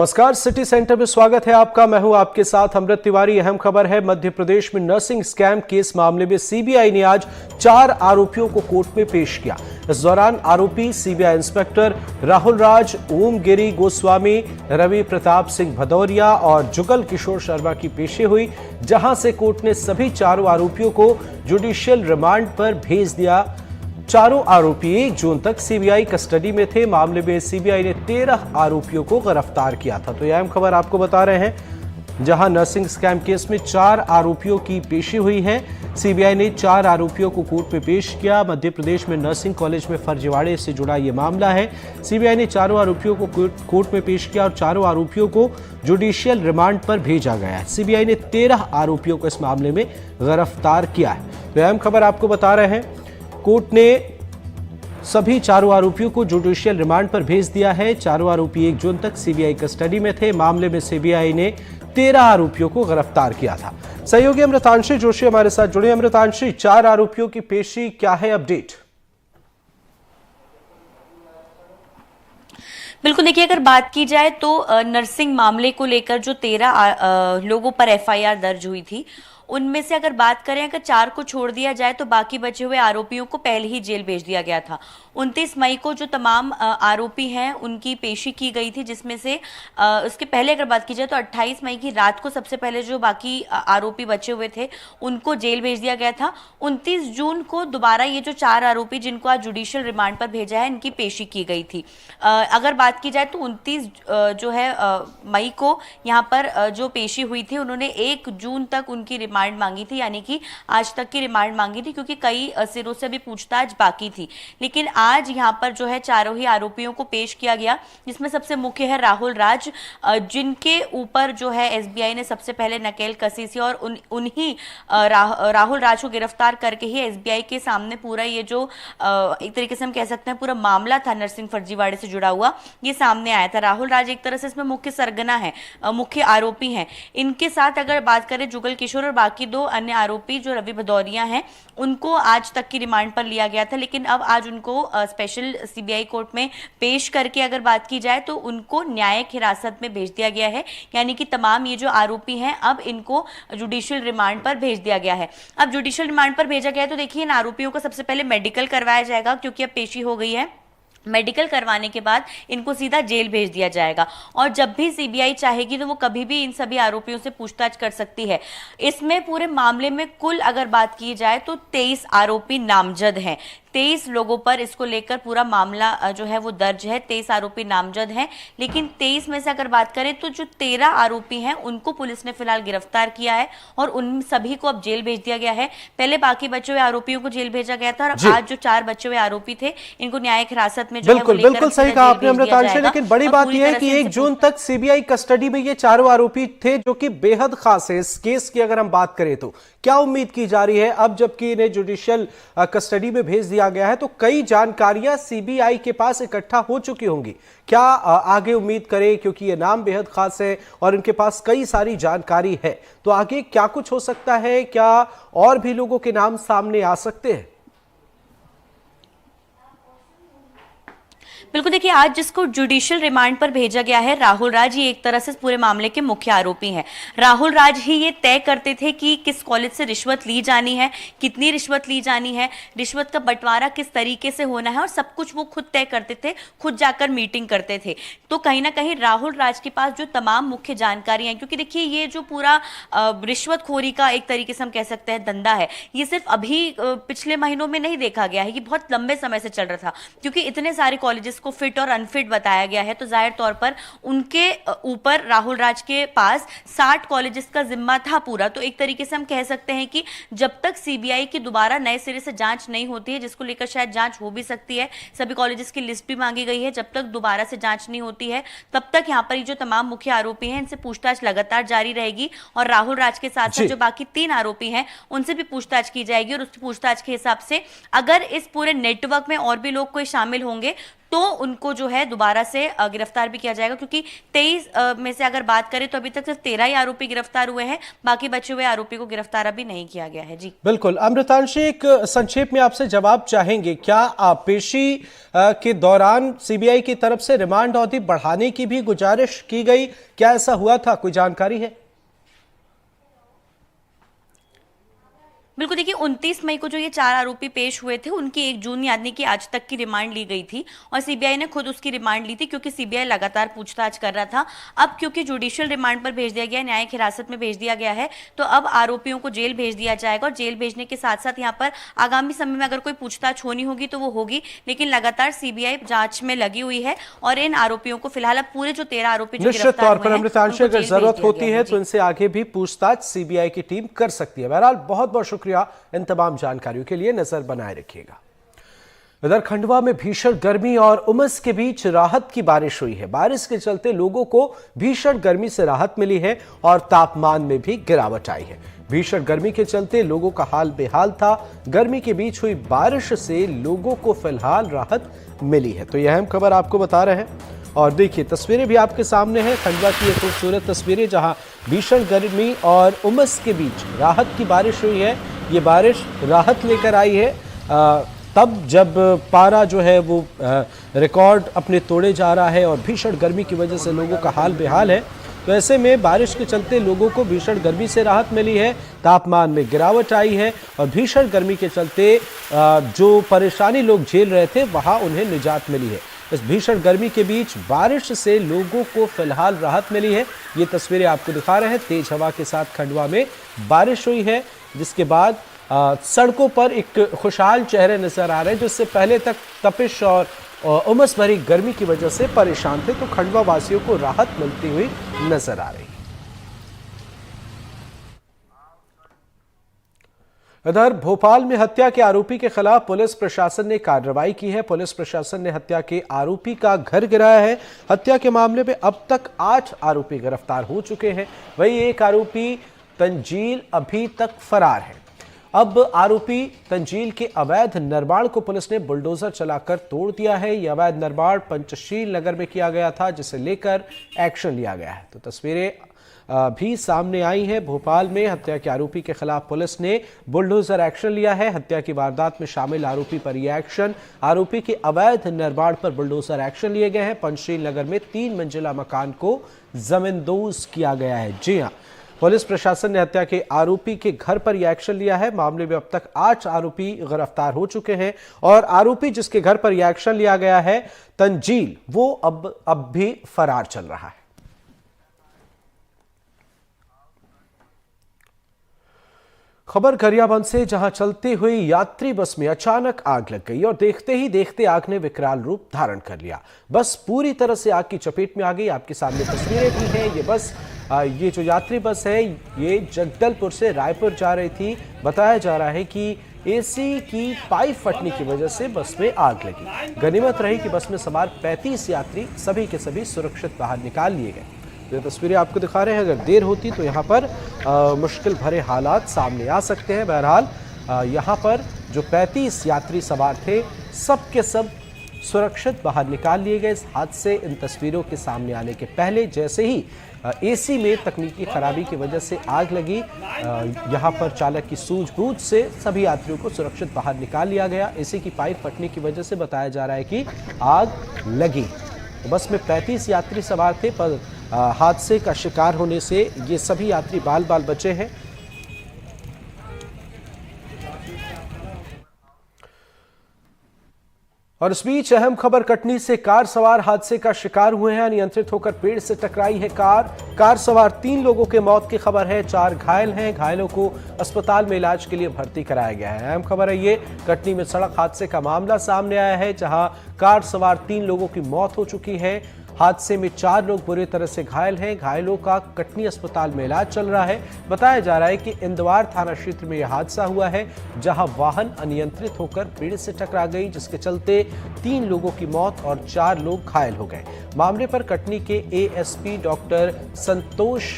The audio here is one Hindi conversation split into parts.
नमस्कार, सिटी सेंटर में स्वागत है आपका। मैं हूं आपके साथ अमृत तिवारी। अहम खबर है, मध्य प्रदेश में नर्सिंग स्कैम केस मामले में सीबीआई ने आज 4 आरोपियों को कोर्ट में पेश किया। इस दौरान आरोपी सीबीआई इंस्पेक्टर राहुल राज, ओम गिरी गोस्वामी, रवि प्रताप सिंह भदौरिया और जुगल किशोर शर्मा की पेशी हुई, जहां से कोर्ट ने सभी चारों आरोपियों को जुडिशियल रिमांड पर भेज दिया। चारों आरोपी 1 जून तक सीबीआई कस्टडी में थे। मामले में सीबीआई ने 13 आरोपियों को गिरफ्तार किया था। तो यह अहम खबर आपको बता रहे हैं, जहां नर्सिंग स्कैम केस में 4 आरोपियों की पेशी हुई है। सीबीआई ने 4 आरोपियों को कोर्ट में पेश किया। मध्य प्रदेश में नर्सिंग कॉलेज में फर्जीवाड़े से जुड़ा यह मामला है। सीबीआई ने चारों आरोपियों को कोर्ट में पेश किया और चारों आरोपियों को जुडिशियल रिमांड पर भेजा गया है। सीबीआई ने 13 आरोपियों को इस मामले में गिरफ्तार किया है। तो अहम खबर आपको बता रहे हैं, कोर्ट ने सभी चारों आरोपियों को जुडिशियल रिमांड पर भेज दिया है। चारों आरोपी 1 जून तक सीबीआई कस्टडी में थे। मामले में सीबीआई ने 13 आरोपियों को गिरफ्तार किया था। सहयोगी अमृतांशी जोशी हमारे साथ जुड़े। अमृतांशी, 4 आरोपियों की पेशी, क्या है अपडेट? बिल्कुल, देखिए, अगर बात की जाए तो नर्सिंग मामले को लेकर जो 13 लोगों पर एफआईआर दर्ज हुई थी, उनमें से अगर बात करें, अगर 4 को छोड़ दिया जाए तो बाकी बचे हुए आरोपियों को पहले ही जेल भेज दिया गया था। 29 मई को जो तमाम आरोपी हैं उनकी पेशी की गई थी, जिसमें से उसके पहले अगर बात की जाए तो 28 मई की रात को सबसे पहले जो बाकी आरोपी बचे हुए थे उनको जेल भेज दिया गया था। 29 जून को दोबारा ये जो 4 आरोपी जिनको आज जुडिशियल रिमांड पर भेजा है, इनकी पेशी की गई थी। अगर बात की जाए तो 29 जो है मई को यहाँ पर जो पेशी हुई थी, उन्होंने 1 जून तक उनकी रिमांड मांगी थी, यानी कि आज तक की रिमांड मांगी थी, क्योंकि कई सिरों से भी पूछताछ बाकी थी। लेकिन आज यहाँ पर जो है चारों ही आरोपियों को पेश किया गया, जिसमें सबसे मुख्य है राहुल राज, जिनके ऊपर जो है एसबीआई ने सबसे पहले नकेल कसी थी और उन्हीं राहुल राज को गिरफ्तार करके ही एसबीआई के सामने पूरा ये जो एक तरीके से हम कह सकते हैं पूरा मामला था नर्सिंग फर्जीवाड़े से जुड़ा हुआ, ये सामने आया था। राहुल राज एक तरह से इसमें मुख्य सरगना है, मुख्य आरोपी हैं। इनके साथ अगर बात करें जुगल किशोर और बाकी 2 अन्य आरोपी जो रवि भदौरिया हैं, उनको आज तक की रिमांड पर लिया गया था, लेकिन अब आज उनको स्पेशल सीबीआई कोर्ट में पेश करके अगर बात की जाए तो उनको न्यायिक हिरासत में भेज दिया गया है। यानी कि तमाम ये जो आरोपी हैं अब इनको जुडिशियल रिमांड पर भेज दिया गया है। अब जुडिशियल रिमांड पर भेजा गया है तो देखिए, इन आरोपियों का सबसे पहले मेडिकल करवाया जाएगा, क्योंकि अब पेशी हो गई है। मेडिकल करवाने के बाद इनको सीधा जेल भेज दिया जाएगा और जब भी सीबीआई चाहेगी तो वो कभी भी इन सभी आरोपियों से पूछताछ कर सकती है। इसमें पूरे मामले में कुल अगर बात की जाए तो 23 आरोपी नामजद हैं। 23 लोगों पर इसको लेकर पूरा मामला जो है वो दर्ज है। 23 आरोपी नामजद हैं, लेकिन 23 में से अगर बात करें तो जो 13 आरोपी हैं उनको पुलिस ने फिलहाल गिरफ्तार किया है और उन सभी को अब जेल भेज दिया गया है। पहले बाकी बचे हुए आरोपियों को जेल भेजा गया था और आज जो 4 बचे हुए आरोपी थे इनको न्यायिक हिरासत में जो बिल्कुल बिल्कुल सही कहा आपने अमृतांशी। लेकिन बड़ी बात यह है कि 1 जून तक सीबीआई कस्टडी में ये चारों आरोपी थे, जो कि बेहद खास है इस केस की अगर हम बात करें तो। क्या उम्मीद की जा रही है अब जबकि इन्हें जुडिशियल कस्टडी में भेज दिया गया है तो कई जानकारियां सीबीआई के पास इकट्ठा हो चुकी होंगी? क्या आगे उम्मीद करें, क्योंकि ये नाम बेहद खास है और इनके पास कई सारी जानकारी है, तो आगे क्या कुछ हो सकता है? क्या और भी लोगों के नाम सामने आ सकते हैं? बिल्कुल, देखिए, आज जिसको जुडिशियल रिमांड पर भेजा गया है राहुल राज, ये एक तरह से पूरे मामले के मुख्य आरोपी हैं। राहुल राज ही ये तय करते थे कि किस कॉलेज से रिश्वत ली जानी है, कितनी रिश्वत ली जानी है, रिश्वत का बंटवारा किस तरीके से होना है, और सब कुछ वो खुद तय करते थे, खुद जाकर मीटिंग करते थे। तो कहीं ना कहीं राहुल राज के पास जो तमाम मुख्य जानकारियां, क्योंकि देखिए ये जो पूरा रिश्वतखोरी का एक तरीके से हम कह सकते हैं धंधा है, ये सिर्फ अभी पिछले महीनों में नहीं देखा गया है, ये बहुत लंबे समय से चल रहा था। क्योंकि इतने सारे कॉलेजेस को फिट और अनफिट बताया गया है, तो जाहिर तौर पर उनके ऊपर राहुल राज के पास 60 कॉलेजेस का जिम्मा था पूरा। तो एक तरीके से हम कह सकते हैं कि जब तक सीबीआई की दोबारा नए सिरे से जांच नहीं होती है, जिसको लेकर शायद जांच हो भी सकती है, सभी कॉलेजेस की लिस्ट भी मांगी गई है, जब तक दोबारा से जांच नहीं होती है तब तक यहाँ पर जो तमाम मुख्य आरोपी हैं इनसे पूछताछ लगातार जारी रहेगी और राहुल राज के साथ साथ जो बाकी 3 आरोपी हैं उनसे भी पूछताछ की जाएगी और उस पूछताछ के हिसाब से अगर इस पूरे नेटवर्क में और भी लोग कोई शामिल होंगे तो उनको जो है दोबारा से गिरफ्तार भी किया जाएगा, क्योंकि 23 में से अगर बात करें तो अभी तक सिर्फ 13 ही आरोपी गिरफ्तार हुए हैं, बाकी बचे हुए आरोपी को गिरफ्तार अभी नहीं किया गया है। जी बिल्कुल। अमृतांशी, एक संक्षेप में आपसे जवाब चाहेंगे, क्या पेशी के दौरान सीबीआई की तरफ से रिमांड अवधि बढ़ाने की भी गुजारिश की गई? क्या ऐसा हुआ था, कोई जानकारी है? बिल्कुल, देखिए 29 मई को जो ये 4 आरोपी पेश हुए थे उनकी 1 जून यानी कि आज तक की रिमांड ली गई थी और सीबीआई ने खुद उसकी रिमांड ली थी, क्योंकि सीबीआई लगातार पूछताछ कर रहा था। अब क्योंकि जुडिशियल रिमांड पर भेज दिया गया है, न्यायिक हिरासत में भेज दिया गया है, तो अब आरोपियों को जेल भेज दिया जाएगा और जेल भेजने के साथ साथ यहाँ पर आगामी समय में अगर कोई पूछताछ होनी होगी तो वो होगी, लेकिन लगातार सीबीआई जांच में लगी हुई है और इन आरोपियों को फिलहाल अब पूरे जो 13 आरोपी जो निश्चित तौर पर अमृतांशी, अगर जरूरत होती है तो इनसे आगे भी पूछताछ सीबीआई की टीम कर सकती है। बहरहाल बहुत बहुत शुक्रिया इन तमाम जानकारियों के लिए, नजर बनाए रखिएगा। इधर खंडवा में भीषण गर्मी और उमस के बीच राहत की बारिश हुई है। बारिश के चलते लोगों को भीषण गर्मी से राहत मिली है और तापमान में भी गिरावट आई है। भीषण गर्मी के चलते लोगों का हाल बेहाल था। गर्मी के बीच हुई बारिश से लोगों को फिलहाल राहत मिली है। तो यह अहम खबर आपको बता रहे हैं और देखिए तस्वीरें भी आपके सामने हैं, खंडवा की ये खूबसूरत तस्वीरें जहां भीषण गर्मी और उमस के बीच राहत की बारिश हुई है। ये बारिश राहत लेकर आई है तब जब पारा जो है वो रिकॉर्ड अपने तोड़े जा रहा है और भीषण गर्मी की वजह से लोगों का हाल बेहाल है। तो ऐसे में बारिश के चलते लोगों को भीषण गर्मी से राहत मिली है, तापमान में गिरावट आई है और भीषण गर्मी के चलते जो परेशानी लोग झेल रहे थे वहां उन्हें निजात मिली है। इस भीषण गर्मी के बीच बारिश से लोगों को फिलहाल राहत मिली है। ये तस्वीरें आपको दिखा रहे हैं, तेज हवा के साथ खंडवा में बारिश हुई है, जिसके बाद सड़कों पर एक खुशहाल चेहरे नजर आ रहे हैं। जिससे पहले तक तपिश और उमस भरी गर्मी की वजह से परेशान थे, तो खंडवा वासियों को राहत मिलती हुई नजर आ रही है। इधर भोपाल में हत्या के आरोपी के खिलाफ पुलिस प्रशासन ने कार्रवाई की है। पुलिस प्रशासन ने हत्या के आरोपी का घर गिराया है। हत्या के मामले में अब तक 8 आरोपी गिरफ्तार हो चुके हैं। वहीं एक आरोपी तंजील अभी तक फरार है। अब आरोपी तंजील के अवैध निर्माण को पुलिस ने बुलडोजर चलाकर तोड़ दिया है। यह अवैध निर्माण पंचशील नगर में किया गया था, जिसे लेकर एक्शन लिया गया है। तो तस्वीरें भी सामने आई है। भोपाल में हत्या के आरोपी के खिलाफ पुलिस ने बुलडोजर एक्शन लिया है। हत्या की वारदात में शामिल आरोपी पर यह एक्शन, आरोपी के अवैध निर्माण पर बुलडोजर एक्शन लिए गए हैं। पंचशील नगर में 3 मंजिला मकान को जमींदोज किया गया है। जी हां, पुलिस प्रशासन ने हत्या के आरोपी के घर पर यह एक्शन लिया है। मामले में अब तक 8 आरोपी गिरफ्तार हो चुके हैं और आरोपी जिसके घर पर यह एक्शन लिया गया है तंजील, वो अब भी फरार चल रहा है। खबर गरियाबंद से, जहां चलती हुई यात्री बस में अचानक आग लग गई और देखते ही देखते आग ने विकराल रूप धारण कर लिया। बस पूरी तरह से आग की चपेट में आ गई। आपके सामने तस्वीरें भी हैं। ये बस ये जो यात्री बस है ये जगदलपुर से रायपुर जा रही थी। बताया जा रहा है कि एसी की पाइप फटने की वजह से बस में आग लगी। गनीमत रही कि बस में सवार 35 यात्री सभी के सभी सुरक्षित बाहर निकाल लिए गए। ये तस्वीरें आपको दिखा रहे हैं। अगर देर होती तो यहाँ पर मुश्किल भरे हालात सामने आ सकते हैं। बहरहाल यहाँ पर जो 35 यात्री सवार थे सब के सब सुरक्षित बाहर निकाल लिए गए। इस हादसे, इन तस्वीरों के सामने आने के पहले जैसे ही एसी में तकनीकी खराबी की वजह से आग लगी, यहाँ पर चालक की सूझबूझ से सभी यात्रियों को सुरक्षित बाहर निकाल लिया गया। एसी की पाइप फटने की वजह से बताया जा रहा है कि आग लगी। बस में 35 यात्री सवार थे, पर हादसे का शिकार होने से ये सभी यात्री बाल बाल बचे हैं। और इस बीच अहम खबर कटनी से, कार सवार हादसे का शिकार हुए हैं। अनियंत्रित होकर पेड़ से टकराई है कार सवार 3 लोगों के मौत की खबर है। 4 घायल हैं। घायलों को अस्पताल में इलाज के लिए भर्ती कराया गया है। अहम खबर है ये, कटनी में सड़क हादसे का मामला सामने आया है, जहां कार सवार 3 लोगों की मौत हो चुकी है। हादसे में 4 लोग बुरी तरह से घायल हैं। घायलों का कटनी अस्पताल में इलाज चल रहा है। बताया जा रहा है कि इंदवार थाना क्षेत्र में यह हादसा हुआ है, जहां वाहन अनियंत्रित होकर पेड़ से टकरा गई, जिसके चलते 3 लोगों की मौत और 4 लोग घायल हो गए। मामले पर कटनी के एएसपी डॉक्टर संतोष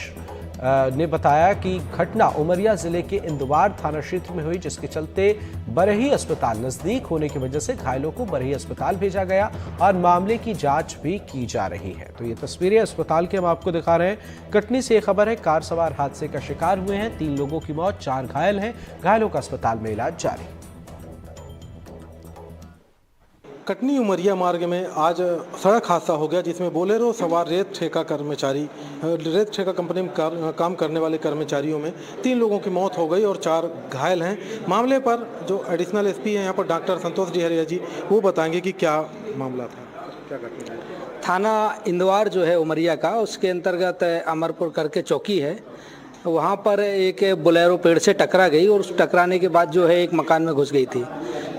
ने बताया कि घटना उमरिया जिले के इंदवार थाना क्षेत्र में हुई, जिसके चलते बरही अस्पताल नजदीक होने की वजह से घायलों को बरही अस्पताल भेजा गया और मामले की जांच भी की जा रही है। तो ये तस्वीरें अस्पताल की हम आपको दिखा रहे हैं। कटनी से खबर है, कार सवार हादसे का शिकार हुए हैं, 3 लोगों की मौत, 4 घायल हैं। घायलों का अस्पताल में इलाज जारी। कटनी उमरिया मार्ग में आज सड़क हादसा हो गया, जिसमें बोलेरो सवार रेत ठेका कंपनी में काम करने वाले कर्मचारियों में 3 लोगों की मौत हो गई और 4 घायल हैं। मामले पर जो एडिशनल एसपी हैं यहाँ पर डॉक्टर संतोष डिहरिया जी, वो बताएंगे कि क्या मामला था, क्या घटना है। थाना इंदवार जो है उमरिया का, उसके अंतर्गत अमरपुर करके चौकी है, वहाँ पर एक बोलेरो पेड़ से टकरा गई और उस टकराने के बाद जो है एक मकान में घुस गई थी,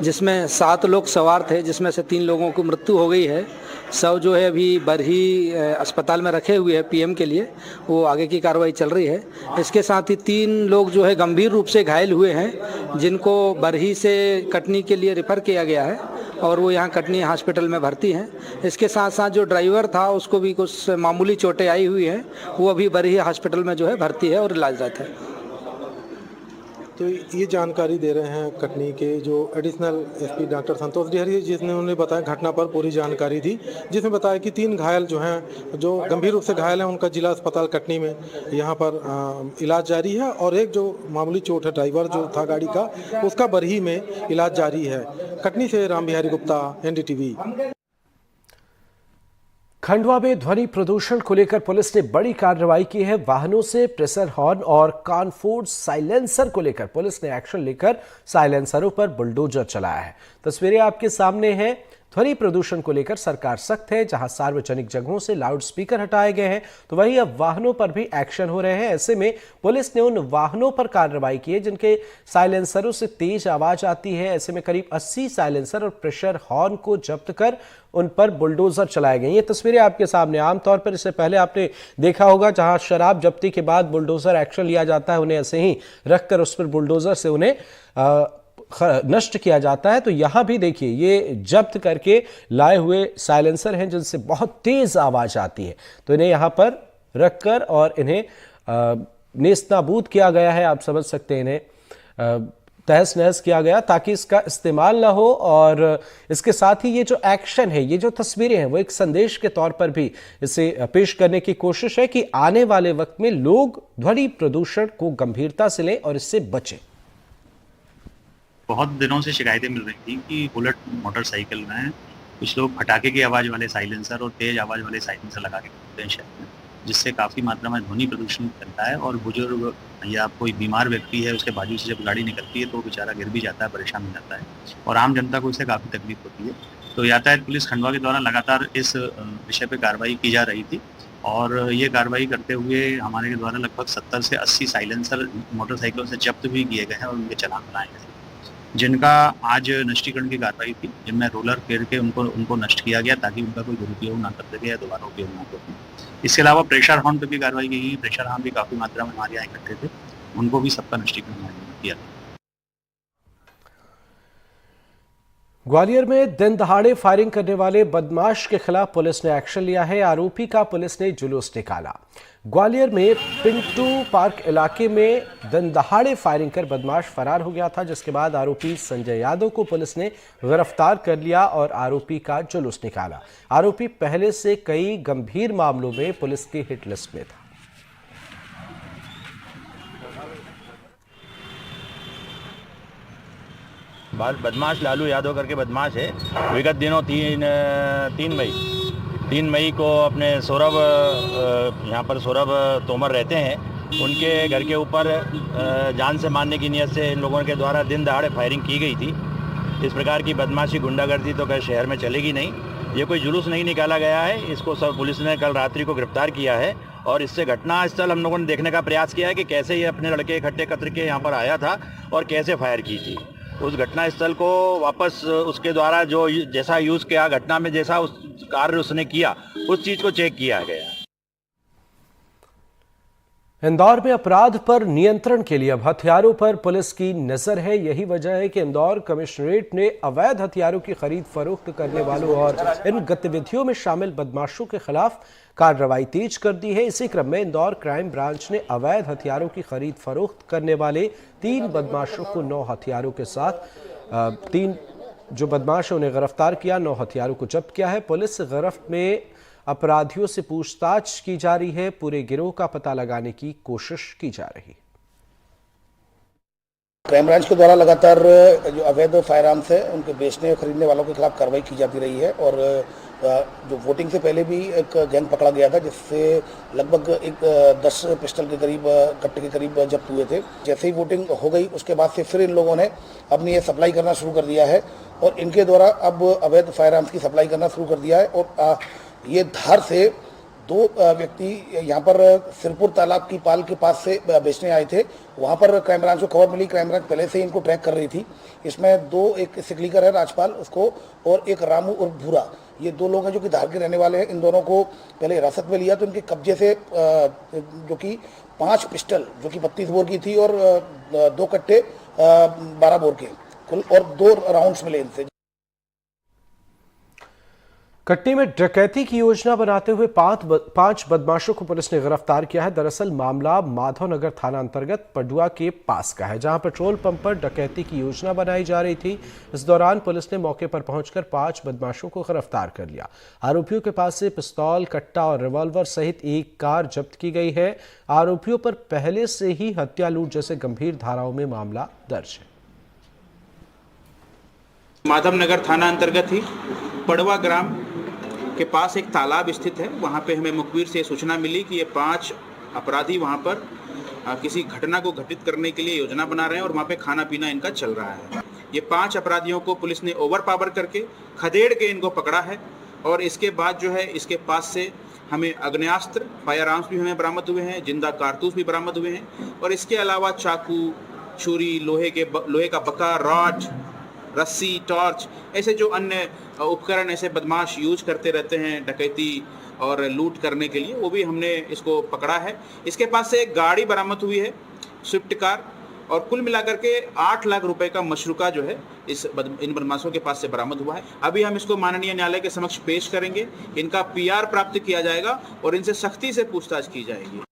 जिसमें 7 लोग सवार थे, जिसमें से 3 लोगों की मृत्यु हो गई है। सब जो है अभी बरही अस्पताल में रखे हुए हैं पीएम के लिए, वो आगे की कार्रवाई चल रही है। इसके साथ ही 3 लोग जो है गंभीर रूप से घायल हुए हैं, जिनको बरही से कटनी के लिए रेफर किया गया है और वो यहाँ कटनी हॉस्पिटल में भर्ती हैं। इसके साथ साथ जो ड्राइवर था उसको भी कुछ मामूली चोटें आई हुई हैं, वो अभी बरही हॉस्पिटल में जो है भर्ती है और इलाजरत है। तो ये जानकारी दे रहे हैं कटनी के जो एडिशनल एसपी डॉक्टर संतोष डिहरिया, जिसने उन्होंने बताया घटना पर पूरी जानकारी दी, जिसमें बताया कि 3 घायल जो हैं, जो गंभीर रूप से घायल हैं, उनका जिला अस्पताल कटनी में यहाँ पर इलाज जारी है और एक जो मामूली चोट है ड्राइवर जो था गाड़ी का, उसका बरही में इलाज जारी है। कटनी से राम बिहारी गुप्ता, एनडीटीवी। खंडवा में ध्वनि प्रदूषण को लेकर पुलिस ने बड़ी कार्रवाई की है। वाहनों से प्रेशर हॉर्न और कॉन्फोर्ड साइलेंसर को लेकर पुलिस ने एक्शन लेकर साइलेंसरों पर बुलडोजर चलाया है। तस्वीरें आपके सामने हैं। ध्वनि प्रदूषण को लेकर सरकार सख्त है। जहां सार्वजनिक जगहों से लाउड स्पीकर हटाए गए हैं, तो वहीं अब वाहनों पर भी एक्शन हो रहे हैं। ऐसे में पुलिस ने उन वाहनों पर कार्रवाई की है जिनके साइलेंसरों से तेज आवाज आती है। ऐसे में करीब 80 साइलेंसर और प्रेशर हॉर्न को जब्त कर उन पर बुलडोजर चलाए गए। ये तस्वीरें आपके सामने। आमतौर पर इससे पहले आपने देखा होगा, जहां शराब जब्ती के बाद बुलडोजर एक्शन लिया जाता है, उन्हें ऐसे ही रखकर उस पर बुलडोजर से उन्हें नष्ट किया जाता है। तो यहां भी देखिए, ये जब्त करके लाए हुए साइलेंसर हैं जिनसे बहुत तेज आवाज आती है, तो इन्हें यहां पर रखकर और इन्हें नेस्तनाबूद किया गया है। आप समझ सकते हैं, इन्हें तहस नहस किया गया ताकि इसका इस्तेमाल ना हो। और इसके साथ ही ये जो एक्शन है, ये जो तस्वीरें हैं, वो एक संदेश के तौर पर भी इसे पेश करने की कोशिश है कि आने वाले वक्त में लोग ध्वनि प्रदूषण को गंभीरता से लें और इससे बचें। बहुत दिनों से शिकायतें मिल रही थी कि बुलेट मोटरसाइकिल में कुछ लोग पटाखे की आवाज़ वाले साइलेंसर और तेज आवाज़ वाले साइलेंसर लगा के घूमते हैं शहर में, जिससे काफ़ी मात्रा में ध्वनि प्रदूषण फैलता है। और बुजुर्ग या कोई बीमार व्यक्ति है, उसके बाजू से जब गाड़ी निकलती है तो वो बेचारा गिर भी जाता है, परेशान हो जाता है और आम जनता को इससे काफ़ी तकलीफ होती है। तो यातायात पुलिस खंडवा के द्वारा लगातार इस विषय पर कार्रवाई की जा रही थी और ये कार्रवाई करते हुए हमारे के द्वारा लगभग 70 से 80 साइलेंसर मोटरसाइकिलों से जब्त भी किए गए हैं और उनके चालान बनाए गए हैं, जिनका आज नष्टीकरण की कार्रवाई थी, जिनमें रोलर फेर के उनको नष्ट किया गया ताकि उनका कोई दुरुपयोग ना कर सके या दोबारा उपयोग ना हो। इसके अलावा प्रेशर हॉर्न पर भी कार्रवाई की गई। प्रेशर हॉर्न भी काफ़ी मात्रा में हमारे यहाँ इकट्ठे थे, उनको भी सबका नष्टीकरण किया गया। ग्वालियर में दिन दहाड़े फायरिंग करने वाले बदमाश के खिलाफ पुलिस ने एक्शन लिया है। आरोपी का पुलिस ने जुलूस निकाला। ग्वालियर में पिंटू पार्क इलाके में दिन दहाड़े फायरिंग कर बदमाश फरार हो गया था, जिसके बाद आरोपी संजय यादव को पुलिस ने गिरफ्तार कर लिया और आरोपी का जुलूस निकाला। आरोपी पहले से कई गंभीर मामलों में पुलिस की हिट लिस्ट में था। बदमाश लालू यादव करके बदमाश है। विगत दिनों 3 मई को अपने सौरभ तोमर रहते हैं, उनके घर के ऊपर जान से मारने की नीयत से इन लोगों के द्वारा दिन दहाड़े फायरिंग की गई थी। इस प्रकार की बदमाशी गुंडागर्दी तो कहीं शहर में चलेगी नहीं। ये कोई जुलूस नहीं निकाला गया है। इसको सब पुलिस ने कल रात्रि को गिरफ्तार किया है और इससे घटना स्थल हम लोगों ने देखने का प्रयास किया है कि कैसे ये अपने लड़के इकट्ठे कतर के यहाँ पर आया था और कैसे फायर की थी। उस घटना स्थल को वापस उसके द्वारा जो जैसा यूज़ किया घटना में, जैसा उस कार्य उसने किया, उस चीज़ को चेक किया गया। इंदौर में अपराध पर नियंत्रण के लिए अब हथियारों पर पुलिस की नजर है। यही वजह है कि इंदौर कमिश्नरेट ने अवैध हथियारों की खरीद फरोख्त करने वालों और इन गतिविधियों में शामिल बदमाशों के खिलाफ कार्रवाई तेज कर दी है। इसी क्रम में इंदौर क्राइम ब्रांच ने अवैध हथियारों की खरीद फरोख्त करने वाले 3 बदमाशों को 9 हथियारों के साथ 3 जो बदमाश है उन्हें गिरफ्तार किया, 9 हथियारों को जब्त किया है। पुलिस गिरफ्त में अपराधियों से पूछताछ की जा रही है। पूरे गिरोह का पता लगाने की कोशिश की जा रही है। क्राइम ब्रांच के द्वारा लगातार जो अवैध फायर आर्म्स है उनके बेचने और खरीदने वालों के खिलाफ कार्रवाई की जाती रही है और जो वोटिंग से पहले भी एक गैंग पकड़ा गया था जिससे लगभग एक 10 पिस्टल के करीब कट्टे के करीब जब्त हुए थे। जैसे ही वोटिंग हो गई उसके बाद से फिर इन लोगों ने अपनी ये सप्लाई करना शुरू कर दिया है और इनके द्वारा अब अवैध फायर आर्म्स की सप्लाई करना शुरू कर दिया है। और ये धार से 2 व्यक्ति यहाँ पर सिरपुर तालाब की पाल के पास से बेचने आए थे। वहाँ पर क्राइम ब्रांच को खबर मिली, क्राइम ब्रांच पहले से ही इनको ट्रैक कर रही थी। इसमें 2, एक सिकलीकर है राजपाल उसको और एक रामू और भूरा, ये 2 लोग हैं जो कि धार के रहने वाले हैं। इन दोनों को पहले हिरासत में लिया तो इनके कब्जे से जो कि 5 पिस्टल जो कि 32 बोर की थी और 2 कट्टे 12 बोर के कुल और 2 राउंड्स मिले इनसे। कटनी में डकैती की योजना बनाते हुए 5 बदमाशों को पुलिस ने गिरफ्तार किया है। दरअसल मामला माधवनगर थाना अंतर्गत पडुआ के पास का है, जहां पेट्रोल पंप पर डकैती की योजना बनाई जा रही थी। इस दौरान पुलिस ने मौके पर पहुंचकर 5 बदमाशों को गिरफ्तार कर लिया। आरोपियों के पास से पिस्तौल, कट्टा और रिवॉल्वर सहित एक कार जब्त की गई है। आरोपियों पर पहले से ही हत्या, लूट जैसे गंभीर धाराओं में मामला दर्ज है। माधवनगर थाना अंतर्गत ही पड़वा ग्राम के पास एक तालाब स्थित है। वहाँ पे हमें मुखबिर से सूचना मिली कि ये 5 अपराधी वहाँ पर किसी घटना को घटित करने के लिए योजना बना रहे हैं और वहाँ पे खाना पीना इनका चल रहा है। ये 5 अपराधियों को पुलिस ने ओवर पावर करके खदेड़ के इनको पकड़ा है और इसके बाद जो है इसके पास से हमें आग्नेयास्त्र, फायर आर्म्स भी हमें बरामद हुए हैं, जिंदा कारतूस भी बरामद हुए हैं और इसके अलावा चाकू, छुरी, लोहे का बका, रॉड, रस्सी, टॉर्च, ऐसे जो अन्य उपकरण ऐसे बदमाश यूज करते रहते हैं डकैती और लूट करने के लिए, वो भी हमने इसको पकड़ा है। इसके पास से एक गाड़ी बरामद हुई है, स्विफ्ट कार, और कुल मिलाकर के 8 लाख रुपए का मशरूका जो है इन बदमाशों के पास से बरामद हुआ है। अभी हम इसको माननीय न्यायालय के समक्ष पेश करेंगे, इनका PR प्राप्त किया जाएगा और इनसे सख्ती से पूछताछ की जाएगी।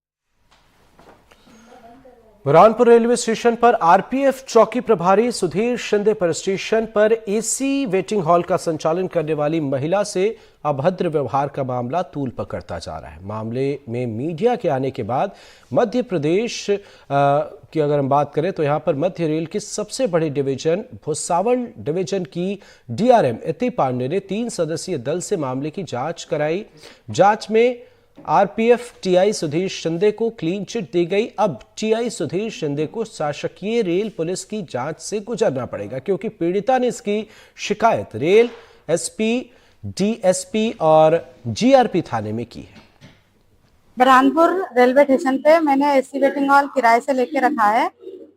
बुरहानपुर रेलवे स्टेशन पर आरपीएफ चौकी प्रभारी सुधीर शिंदे पर स्टेशन पर एसी वेटिंग हॉल का संचालन करने वाली महिला से अभद्र व्यवहार का मामला तूल पकड़ता जा रहा है। मामले में मीडिया के आने के बाद मध्य प्रदेश की अगर हम बात करें तो यहां पर मध्य रेल के सबसे बड़े डिवीजन भुसावल डिवीजन की DRM इति पांडे ने 3 सदस्यीय दल से मामले की जांच कराई। जांच में आरपीएफ टीआई सुधीर शिंदे को क्लीन चिट दी गई। अब टीआई सुधीर शिंदे को शासकीय रेल पुलिस की जांच से गुजरना पड़ेगा, क्योंकि पीड़िता ने इसकी शिकायत रेल एसपी, डीएसपी और जीआरपी थाने में की है। बुरहानपुर रेलवे स्टेशन पे मैंने एसी वेटिंग हॉल किराए से लेके रखा है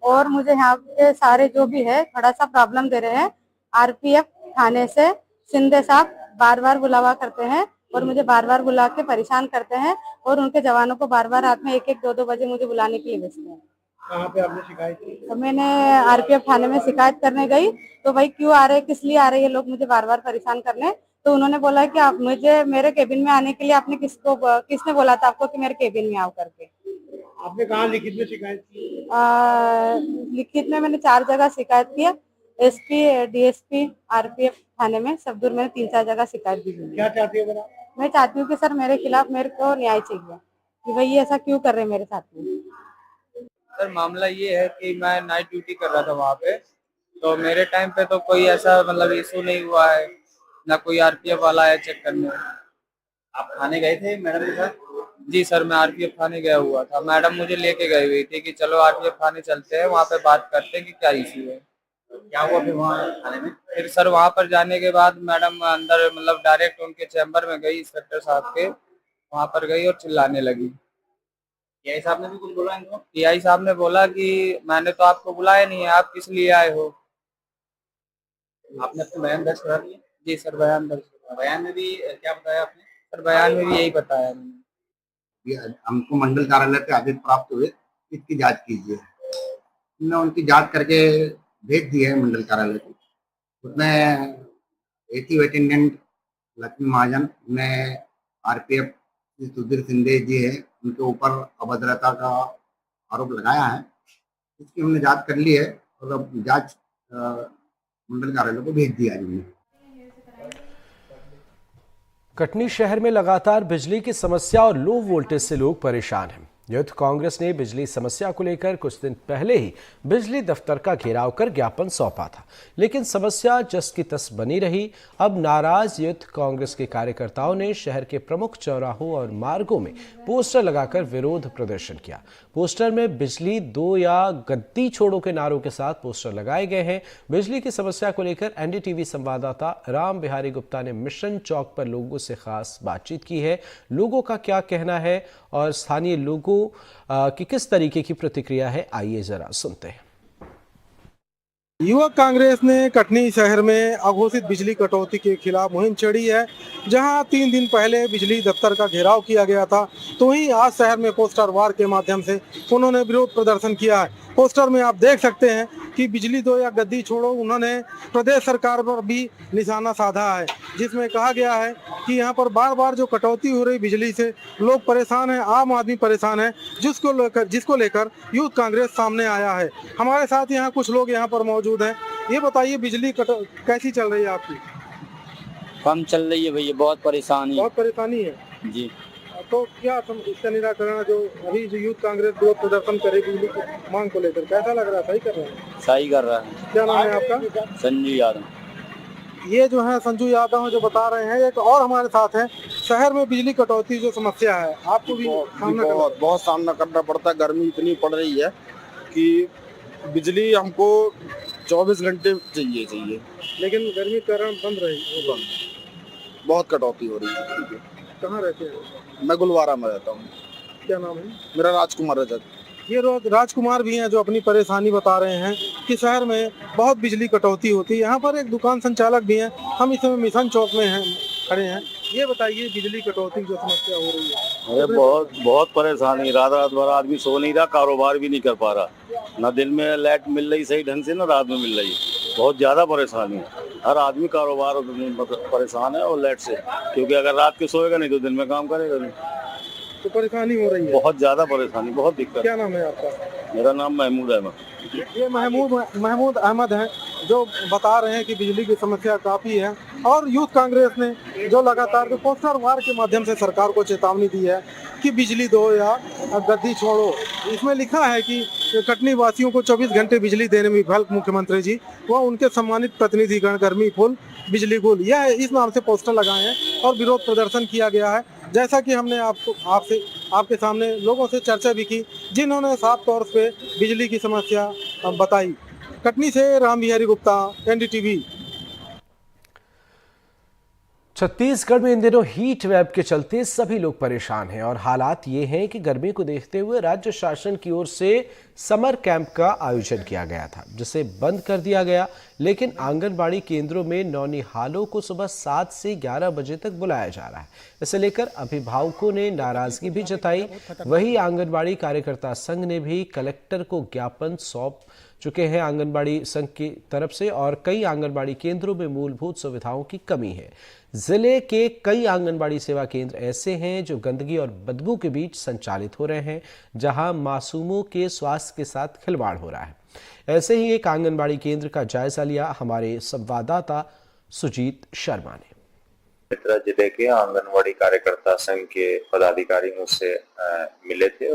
और मुझे यहाँ के सारे जो भी है थोड़ा सा प्रॉब्लम दे रहे हैं। आरपीएफ थाने से शिंदे साहब बार बार बुलावा करते हैं और मुझे बार बार बुला के परेशान करते हैं और उनके जवानों को बार बार रात में 1-1, 2-2 बजे मुझे बुलाने के लिए भेजते हैं। कहाँ पे आपने शिकायत की? तो मैंने आरपीएफ थाने में शिकायत करने गई तो भाई क्यों आ रहे, किस लिए आ रहे ये लोग मुझे बार बार परेशान करने। तो उन्होंने बोला कि आप मुझे मेरे केबिन में आने के लिए आपने किसने बोला था आपको कि मेरे केबिन में आओ करके। आपने कहाँ लिखित में शिकायत की? लिखित में मैंने 4 जगह शिकायत की है, एसपी, डीएसपी, आरपीएफ थाने में सब दूर मैंने 3-4 जगह शिकायत दी है। क्या चाहती है बना? मैं चाहती हूँ कि सर मेरे खिलाफ मेरे को न्याय चाहिए कि भाई ये ऐसा क्यों कर रहे हैं मेरे साथ में। सर मामला ये है कि मैं नाइट ड्यूटी कर रहा था वहाँ पे, तो मेरे टाइम पे तो कोई ऐसा मतलब इशू नहीं हुआ है, ना कोई आरपीएफ वाला है चेक करने। आप थाने गए थे मैडम के साथ? जी सर, मैं आरपीएफ थाने गया हुआ था। मैडम मुझे लेके गई हुई थी कि चलो आरपीएफ थाने चलते हैं, वहाँ पे बात करते हैं कि क्या इशू है। क्या हुआ फिर वहाँ थाने में? फिर सर वहाँ पर जाने के बाद मैडम अंदर मतलब डायरेक्ट उनके चैम्बर में गई, इंस्पेक्टर साहब के वहाँ पर गई और चिल्लाने लगी। टीआई साहब ने भी कुछ बोला इनको? टीआई साहब ने बोला कि मैंने तो आपको बुलाया नहीं है, आप किस लिए आए हो। आपने अपने बयान दर्ज करा दिए? जी सर, बयान दर्ज। बयान में भी क्या बताया आपने? सर बयान में भी यही बताया मैंने। हमको मंडल कार्यालय पे आदेश प्राप्त हुए, इसकी जांच कीजिए। हमने उनकी जांच करके भेज दी है मंडल कार्यालय को। उसमें एसी अटेंडेंट लक्ष्मी महाजन ने आरपीएफ सुधीर सिंधे जी है, उनके ऊपर अभद्रता का आरोप लगाया है। इसकी हमने जांच कर ली है और अब जांच मंडल कार्यालय को भेज दिया है हमने। कटनी शहर में लगातार बिजली की समस्या और लो वोल्टेज से लोग परेशान हैं। यूथ कांग्रेस ने बिजली समस्या को लेकर कुछ दिन पहले ही बिजली दफ्तर का घेराव कर ज्ञापन सौंपा था, लेकिन समस्या जस की तस बनी रही। अब नाराज यूथ कांग्रेस के कार्यकर्ताओं ने शहर के प्रमुख चौराहों और मार्गों में पोस्टर लगाकर विरोध प्रदर्शन किया। पोस्टर में बिजली दो या गद्दी छोड़ो के नारों के साथ पोस्टर लगाए गए हैं। बिजली की समस्या को लेकर एनडीटीवी संवाददाता राम बिहारी गुप्ता ने मिशन चौक पर लोगों से खास बातचीत की है। लोगों का क्या कहना है और स्थानीय लोगों की किस तरीके की प्रतिक्रिया है, आइए जरा सुनते हैं। युवक कांग्रेस ने कटनी शहर में अघोषित बिजली कटौती के खिलाफ मुहिम छेड़ी है। जहां 3 दिन पहले बिजली दफ्तर का घेराव किया गया था, तो वहीं आज शहर में पोस्टर वार के माध्यम से उन्होंने विरोध प्रदर्शन किया है। पोस्टर में आप देख सकते हैं कि बिजली दो या गद्दी छोड़ो, उन्होंने प्रदेश सरकार पर भी निशाना साधा है, जिसमें कहा गया है कि यहाँ पर बार बार जो कटौती हो रही बिजली से लोग परेशान हैं, आम आदमी परेशान है, जिसको लेकर यूथ कांग्रेस सामने आया है। हमारे साथ यहाँ कुछ लोग यहाँ पर मौजूद हैं। ये बताइए, बिजली कैसी चल रही है आपकी? कम चल रही है भैया, बहुत परेशानी है जी। तो क्या इसका निराकरण जो अभी जो यूथ कांग्रेस विरोध प्रदर्शन करेगी बिजली की मांग को लेकर, कैसा लग रहा है? सही कर रहे हैं? सही कर रहा है। क्या नाम है आपका? संजू यादव। ये जो है संजू यादव जो बता रहे हैं। एक और हमारे साथ है, शहर में बिजली कटौती जो समस्या है आपको भी बहुत सामना करना पड़ता है। गर्मी इतनी पड़ रही है कि बिजली हमको 24 घंटे चाहिए, लेकिन गर्मी के कारण बंद रही। बहुत कटौती हो रही है। कहाँ रहते हैं? मैं गुलवारा में रहता हूँ। क्या नाम है? मेरा राजकुमार रजक। ये राजकुमार भी हैं जो अपनी परेशानी बता रहे हैं कि शहर में बहुत बिजली कटौती होती है। यहाँ पर एक दुकान संचालक भी हैं, हम इस समय मिशन चौक में खड़े हैं। ये बताइए, बिजली कटौती जो समस्या हो रही है। अरे बहुत परेशानी, रात भर आदमी सो नहीं रहा, कारोबार भी नहीं कर पा रहा। ना दिन में लाइट मिल रही सही ढंग से, ना रात में मिल रही। बहुत ज्यादा परेशानी है, हर आदमी कारोबार परेशान है और लाइट से, क्योंकि अगर रात के सोएगा नहीं तो दिन में काम करेगा नहीं, तो परेशानी हो रही है। बहुत ज्यादा परेशानी, बहुत दिक्कत। क्या नाम है आपका? मेरा नाम महमूद अहमद। ये महमूद अहमद हैं जो बता रहे हैं कि बिजली की समस्या काफ़ी है, और यूथ कांग्रेस ने जो लगातार जो पोस्टर वार के माध्यम से सरकार को चेतावनी दी है कि बिजली दो या गद्दी छोड़ो। इसमें लिखा है कि कटनी वासियों को 24 घंटे बिजली देने में विफल मुख्यमंत्री जी व उनके सम्मानित प्रतिनिधिगण गर्मी फुल बिजली गुल, यह इस नाम से पोस्टर लगाए हैं और विरोध प्रदर्शन किया गया है। जैसा कि हमने आपके सामने लोगों से चर्चा भी की, जिन्होंने साफ तौर पे बिजली की समस्या बताई। कटनी से राम बिहारी गुप्ता, एनडीटीवी। छत्तीसगढ़ में इन दिनों हीट वेव के चलते सभी लोग परेशान हैं और हालात ये हैं कि गर्मी को देखते हुए राज्य शासन की ओर से समर कैंप का आयोजन किया गया था, जिसे बंद कर दिया गया। लेकिन आंगनबाड़ी केंद्रों में नौनिहालों को सुबह 7 से 11 बजे तक बुलाया जा रहा है। इसे लेकर अभिभावकों ने नाराजगी भी जताई। वहीं आंगनबाड़ी कार्यकर्ता संघ ने भी कलेक्टर को ज्ञापन सौंप चुके हैं आंगनबाड़ी संघ की तरफ से, और कई आंगनबाड़ी केंद्रों में मूलभूत सुविधाओं की कमी है। जिले के कई आंगनबाड़ी सेवा केंद्र ऐसे हैं जो गंदगी और बदबू के बीच संचालित हो रहे हैं, जहां मासूमों के स्वास्थ्य के साथ खिलवाड़ हो रहा है। ऐसे ही एक आंगनबाड़ी केंद्र का जायजा लिया हमारे संवाददाता सुजीत शर्मा ने। मित्रा जिले के आंगनबाड़ी कार्यकर्ता संघ के पदाधिकारी मुझसे मिले थे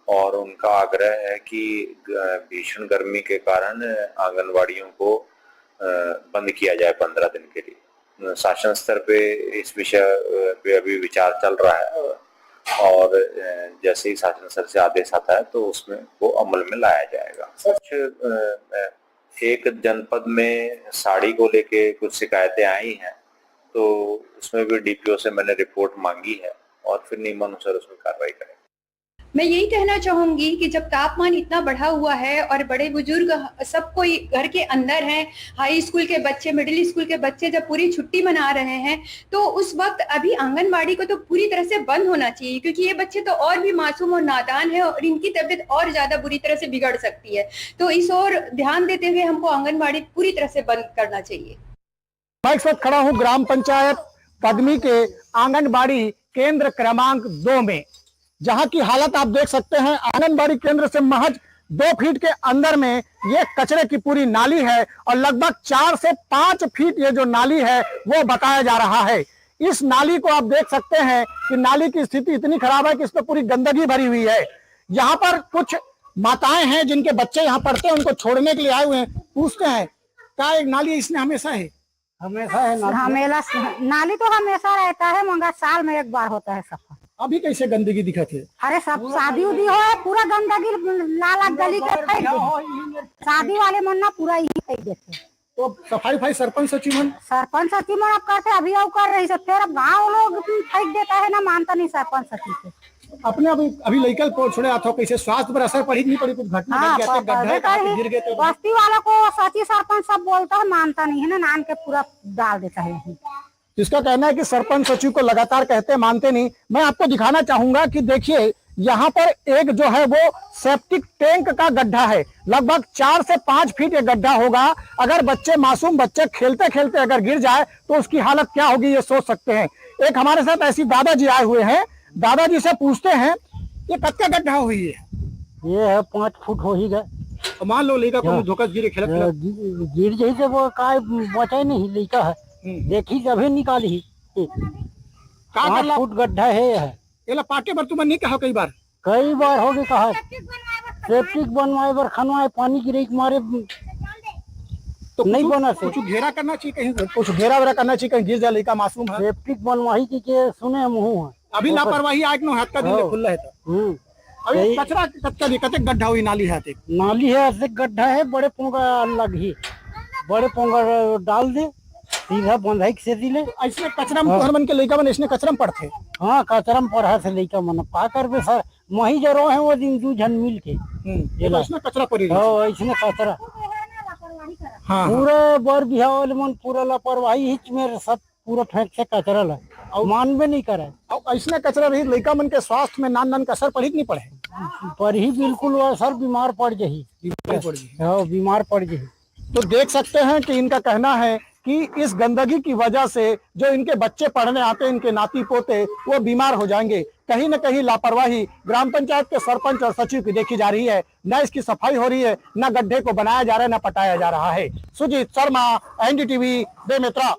और उनका आग्रह है कि भीषण गर्मी के कारण आंगनबाड़ियों को बंद किया जाए 15 दिन के लिए। शासन स्तर पे इस विषय पे अभी विचार चल रहा है और जैसे ही शासन स्तर से आदेश आता है तो उसमें वो अमल में लाया जाएगा। एक जनपद में साड़ी को लेके कुछ शिकायतें आई हैं, तो उसमें भी डीपीओ से मैंने रिपोर्ट मांगी है और फिर नियमानुसार उसमें कार्रवाई करेंगे। मैं यही कहना चाहूंगी कि जब तापमान इतना बढ़ा हुआ है और बड़े बुजुर्ग सब कोई घर के अंदर हैं, हाई स्कूल के बच्चे, मिडिल स्कूल के बच्चे जब पूरी छुट्टी मना रहे हैं, तो उस वक्त अभी आंगनबाड़ी को तो पूरी तरह से बंद होना चाहिए, क्योंकि ये बच्चे तो और भी मासूम और नादान है और इनकी तबीयत और ज्यादा बुरी तरह से बिगड़ सकती है। तो इस ओर ध्यान देते हुए हमको आंगनबाड़ी पूरी तरह से बंद करना चाहिए। मैं इस वक्त खड़ा हूँ ग्राम पंचायत पद्मी के आंगनबाड़ी केंद्र क्रमांक 2 में, जहां की हालत आप देख सकते हैं। आंगनबाड़ी केंद्र से महज 2 फीट के अंदर में ये कचरे की पूरी नाली है और लगभग 4 से 5 फीट ये जो नाली है वो बताया जा रहा है। इस नाली को आप देख सकते हैं कि नाली की स्थिति इतनी खराब है कि इस पर पूरी गंदगी भरी हुई है। यहाँ पर कुछ माताएं हैं जिनके बच्चे यहाँ पढ़ते हैं, उनको छोड़ने के लिए आए हुए हैं। पूछते हैं क्या एक नाली इसने हमेशा है? हमेशा है नाली तो हमेशा रहता है, मगर साल में एक बार होता है सफा। अभी कैसे गंदगी दिखत है? अरे सब शादी उदी हो पूरा गंदगी लाल गली के फेंक दे। शादी वाले मन ना पूरा यही फेंक देते। तो सफाई सरपंच सचिव अब करते, अभी अब कर रही है, फिर अब गाँव लोग फेंक देता है ना, मानता नहीं सरपंच सचिव से। अपने अभी लड़का को छोड़े आते हो, कैसे स्वास्थ्य पर असर पड़ी नहीं पड़ी? कुछ घटना गिर गए? बस्ती वालों को सचिव सरपंच सब बोलता है, मानता नहीं है ना, नान के पूरा डाल देता है। जिसका कहना है कि सरपंच सचिव को लगातार कहते मानते नहीं। मैं आपको दिखाना चाहूंगा कि देखिए यहाँ पर एक जो है वो सेप्टिक टैंक का गड्ढा है, लगभग 4 से 5 फीट ये गड्ढा होगा। अगर मासूम बच्चे खेलते खेलते अगर गिर जाए तो उसकी हालत क्या होगी ये सोच सकते हैं। एक हमारे साथ ऐसी दादाजी आए हुए हैं, दादाजी से पूछते हैं ये कब का गड्ढा हुई है? ये है 5 फुट हो ही गए। मान लो लड़का को धोखा गिर जाए से वो काय बचा नहीं, लड़का है देखी जब निकाली 5 फुट गड्ढा है। ये पाटे पर तुम नहीं कहा? कई बार हो गए कहा, सेप्टिक बनवाए बर खनवाए, पानी गिरे मारे तो नहीं बना से कुछ घेरा करना चाहिए, कहीं कुछ घेरा वेरा करना चाहिए, कहीं गिर जाए लड़का मासूम है। सेप्टिक बनवाही के सुने मुँह है, अभी लापरवाही आज नो हाथ का दिन खुला है। अभी कचरा कतक गड्ढा हुई नाली है? नाली है ऐसे गड्ढा है, बड़े पोंगा लगी, बड़े पोंगा डाल दे सीधा बंधाई से दिले। इसने कचरा में मन के लड़का मन इसने कचरा में पड़ते। हाँ कचरा में पढ़ा से लड़का मन पा कर बे सर वही जो रहे वो दिन 2 जन मिल के इसने कचरा पड़ी। हाँ इसने कचरा पूरे बर बिहार मन पूरा लापरवाही हिच में सब पूरा फेंक से कचरा ला और मानबे नहीं करे। इसने कचरा रही लड़का मन के स्वास्थ्य में नान का असर पड़ी नहीं पड़े? पर ही बिल्कुल वो सर बीमार पड़ जाही, बीमार पड़ जाही। तो देख सकते हैं कि इनका कहना है कि इस गंदगी की वजह से जो इनके बच्चे पढ़ने आते हैं, इनके नाती पोते, वो बीमार हो जाएंगे। कहीं न कहीं लापरवाही ग्राम पंचायत के सरपंच और सचिव की देखी जा रही है। न इसकी सफाई हो रही है, न गड्ढे को बनाया जा रहा है, न पटाया जा रहा है। सुजीत शर्मा, NDTV, बेमेतरा।